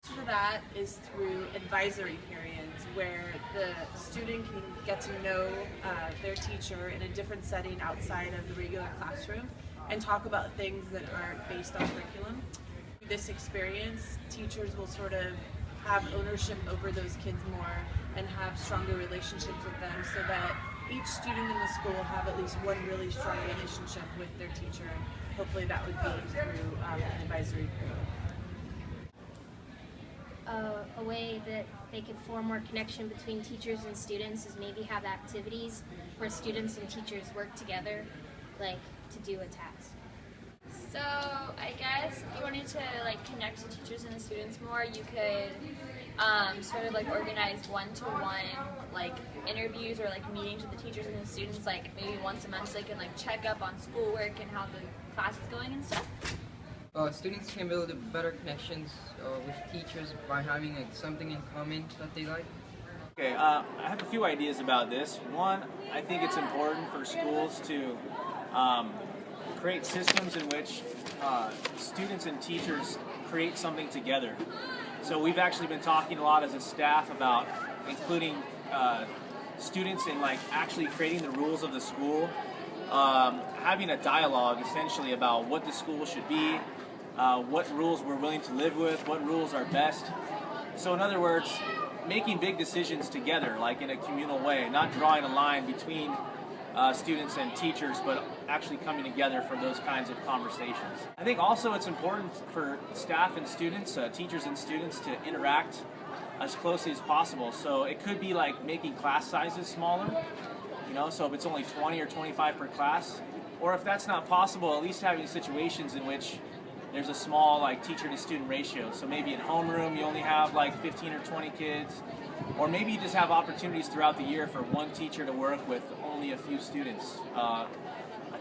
To that is through advisory periods where the student can get to know their teacher in a different setting outside of the regular classroom and talk about things that aren't based on curriculum. Through this experience, teachers will sort of have ownership over those kids more and have stronger relationships with them so that each student in the school will have at least one really strong relationship with their teacher. Hopefully that would be through an advisory period. A way that they could form more connection between teachers and students is maybe have activities where students and teachers work together, like to do a task. So I guess if you wanted to connect to teachers and the students more, you could sort of organize one-to-one interviews or meetings with the teachers and the students maybe once a month so they can check up on schoolwork and how the class is going and stuff. Students can build better connections with teachers by having something in common that they like. Okay, I have a few ideas about this. One, I think it's important for schools to create systems in which students and teachers create something together. So we've actually been talking a lot as a staff about including students in actually creating the rules of the school, having a dialogue essentially about what the school should be, what rules we're willing to live with, what rules are best. So in other words, making big decisions together, in a communal way, not drawing a line between students and teachers, but actually coming together for those kinds of conversations. I think also it's important for staff and students, teachers and students, to interact as closely as possible. So it could be making class sizes smaller, so if it's only 20 or 25 per class, or if that's not possible, at least having situations in which there's a small teacher to student ratio. So maybe in homeroom you only have 15 or 20 kids, or maybe you just have opportunities throughout the year for one teacher to work with only a few students. I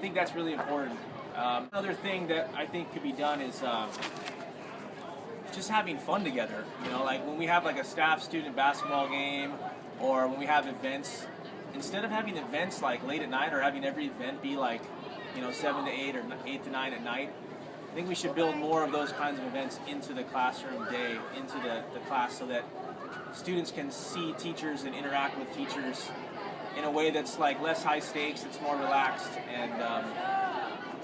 think that's really important. Another thing that I think could be done is just having fun together. When we have a staff-student basketball game, or when we have events, instead of having events late at night or having every event be 7 to 8 or 8 to 9 at night, I think we should build more of those kinds of events into the classroom day, into the class, so that students can see teachers and interact with teachers in a way that's less high stakes, it's more relaxed, and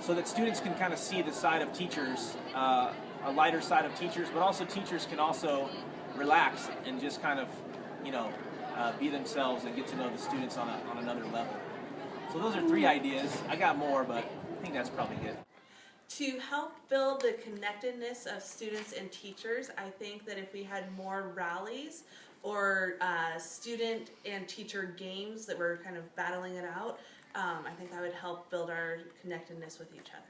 so that students can kind of see the side of teachers, a lighter side of teachers, but also teachers can also relax and just kind of, be themselves and get to know the students on another level. So those are 3 ideas. I got more, but I think that's probably good. To help build the connectedness of students and teachers, I think that if we had more rallies or student and teacher games that were kind of battling it out, I think that would help build our connectedness with each other.